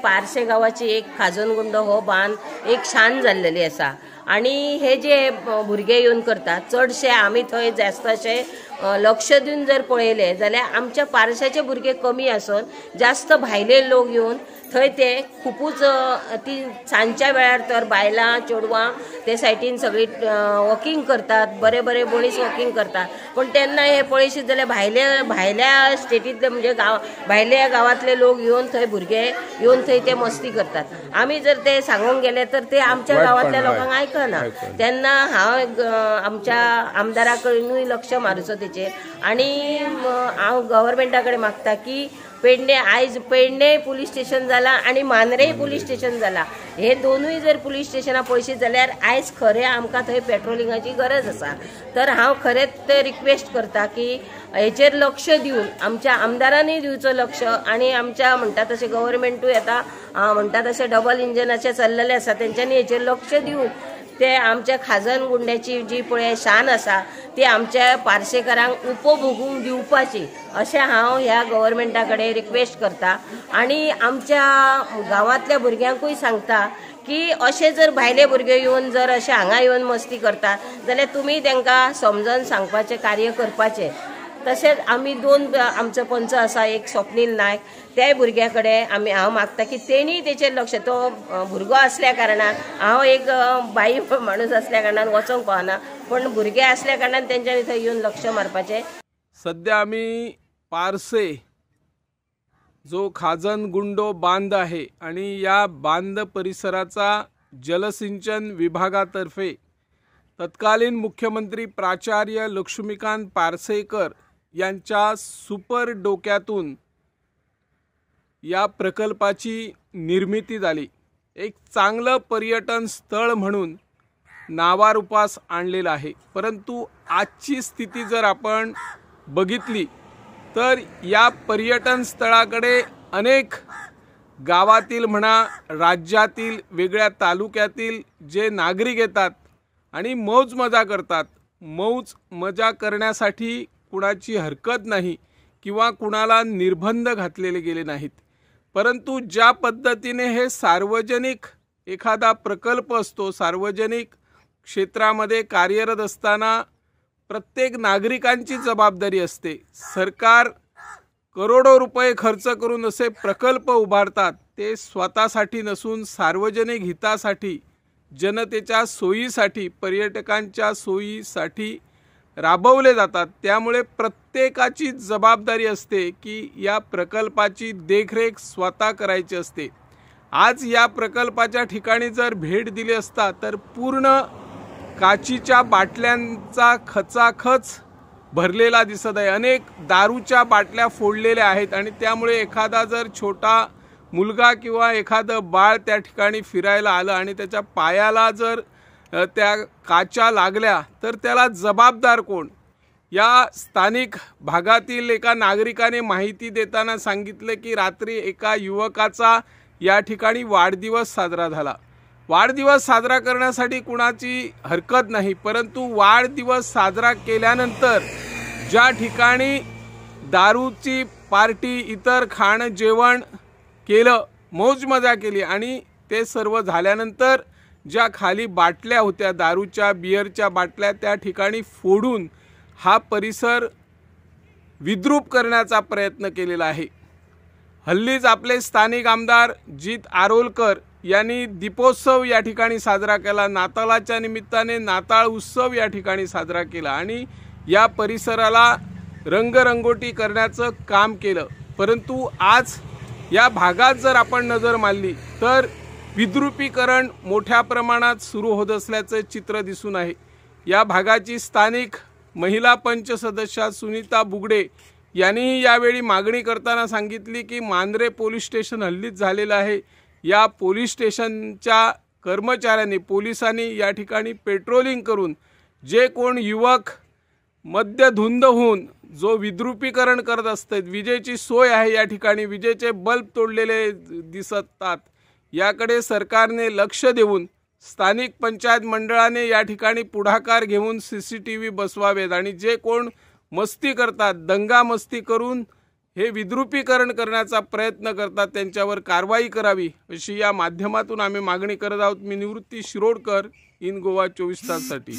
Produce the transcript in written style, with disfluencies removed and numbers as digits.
Parse गावाची एक खाजनगुंड हो बांद एक शान जाल्लेली आसा आणि हे जे भुरगे येवन करतात चडशे आमी थंय जास्त अशे लक्ष दिवन जर पळयले जाल्यार आमच्या पारशाचे भुरगे कमी आसून जास्त भायले लोक येवन थंय ते खूपच ती सांजच्या वेळार तर बायलां चेडवां ते सायडीन सगळी वॉकिंग करतात, बरे बरे मनीस वॉकिंग करतात. पण तेन्ना हे पळयशीत जाल्यार भायल्या स्टेटींतले म्हणजे भायल्या गांवांतले लोक येवन थंय भुरगे येवन थंय ते मस्ती करतात. आमी जर ते सांगूंक गेले तर ते आमच्या गांवांतल्या लोकांक आयकना. तेन्ना हांव आमच्या आमदारा कडेनूय लक्ष मारूचो तेचेर आणि हांव गव्हर्मेंटा कडेन मागता की पेडणे पुलीस स्टेशन जाला आणि मांद्रे पुलीस स्टेशन जाला. हे दोनूय जर पुलीस स्टेशनां पळयशीत जाल्यार आयज खरें आमकां थंय पेट्रोलिंगाची गरज आसा. तर हांव खरेंच रिक्वेस्ट करता की हेचेर लक्ष दिवन आमच्या आमदारांनी दिवचो लक्ष आणि आमच्या म्हणटा तशें गव्हर्मेंटूय आतां म्हणटा तशें डबल इंजनाचे चल्लेले आसा तेंच्यांनी हेचेर लक्ष दिवन ते आमच्या खाजन गुंड्याची जी पळय शान आसा ती आमच्या पार्सेकारांक उपभोगूंक दिवपाची अशें हांव ह्या गव्हर्मेंटा कडेन रिक्वेस्ट करता. आणि आमच्या गांवांतल्या भुरग्यांकूय सांगता की अशे जर भायले भुरगे येवन जर अशे हांगा येवन मस्ती करतात जाल्यार तुमी तांकां समजून सांगपाचें कार्य करपाचें. तशेंच आमी दोन आमचो पंच आसा एक स्वप्नील नायक त्या भुरग्या कडेन हांव मागता की तेणी तेचेर लक्ष. तो भुरगो आसल्या कारणान हांव एक बाई माणूस आसल्या कारणान वचोंक पावना पण भुरगे आसल्या कारणान तेंच्यांनी थंय येवन लक्ष मारपाचें. सध्या आम्ही पारसे जो खाजन गुंडो बांध आहे आणि या बांध परिसराचा जलसिंचन विभागातर्फे तत्कालीन मुख्यमंत्री प्राचार्य लक्ष्मीकांत पार्सेकर यांच्या सुपर डोक्यातून या प्रकल्पाची निर्मिती झाली. एक चांगलं पर्यटन स्थळ म्हणून नावारूपास आणलेलं आहे. परंतु आजची स्थिती जर आपण बघितली तर या पर्यटन स्थळाकडे अनेक गावातील म्हणा राज्यातील वेगळ्या तालुक्यातील जे नागरिक येतात आणि मौज मजा करतात. मौज मजा करण्यासाठी कुणाची हरकत नाही किंवा कुणाला निर्बंध घातलेले गेले नाहीत. परंतु ज्या पद्धतीने हे सार्वजनिक एखादा प्रकल्प असतो, सार्वजनिक क्षेत्रामध्ये कार्यरत असताना प्रत्येक नागरिकांची जबाबदारी असते. सरकार करोडो रुपये खर्च करून असे प्रकल्प उभारतात ते स्वतःसाठी नसून सार्वजनिक हितासाठी, जनतेच्या सोयीसाठी, पर्यटकांच्या सोयीसाठी राबवले जातात. त्यामुळे प्रत्येकाची जबाबदारी असते की या प्रकल्पाची देखरेख स्वतः करायची असते. आज या प्रकल्पाच्या ठिकाणी जर भेट दिली असता तर पूर्ण काचीच्या बाटल्यांचा खचाखच भरलेला दिसत आहे. अनेक दारूच्या बाटल्या फोडलेल्या आहेत आणि त्यामुळे एखादा जर छोटा मुलगा किंवा एखादं बाळ त्या ठिकाणी फिरायला आलं आणि त्याच्या पायाला जर त्या काचा लागल्या तर त्याला जबाबदार कोण? या स्थानिक भागातील एका नागरिकाने माहिती देताना सांगितले की रात्री एका युवकाचा या ठिकाणी वाढदिवस साजरा झाला. वाढदिवस साजरा करण्यासाठी कुणाची हरकत नाही, परंतु वाढदिवस साजरा केल्यानंतर ज्या ठिकाणी दारूची पार्टी, इतर खाणं जेवण केलं, मौज मजा केली आणि ते सर्व झाल्यानंतर ज्या खाली बाटल्या होत्या दारूच्या, बियरच्या बाटल्या त्या ठिकाणी फोडून हा परिसर विद्रूप करण्याचा प्रयत्न केलेला आहे. हल्लीच आपले स्थानिक आमदार जित आरोलकर यांनी दीपोत्सव या ठिकाणी साजरा केला. नाताळाच्या निमित्ताने नाताळ उत्सव या ठिकाणी साजरा केला आणि या परिसराला रंगरंगोटी करण्याचं काम केलं. परंतु आज या भागात जर आपण नजर मारली तर विद्रुपीकरण मोठ्या प्रमाणात सुरू होत असल्याचं चित्र दिसून आहे. या भागाची स्थानिक महिला पंच सदस्य सुनीता बुगडे यांनी यावेळी मागणी करताना सांगितली की मांद्रे पोलीस स्टेशन हल्लीच झालेलं आहे. या पोलीस स्टेशनच्या कर्मचाऱ्यांनी, पोलिसांनी या ठिकाणी पेट्रोलिंग करून जे कोण युवक मद्यधुंद होऊन जो विद्रुपीकरण करत असतात, विजेची सोय आहे या ठिकाणी, विजेचे बल्ब तोडलेले दिसतात, याकडे सरकारने लक्ष देऊन स्थानिक पंचायत मंडळाने या ठिकाणी पुढाकार घेऊन CCTV बसवावेत आणि जे कोण मस्ती करतात, दंगा मस्ती करून हे विद्रुपीकरण करण्याचा प्रयत्न करतात त्यांच्यावर कारवाई करावी अशी या माध्यमातून आम्ही मागणी करत आहोत। मी निवृत्ती शिरोडकर, इन गोवा 24 ताससाठी।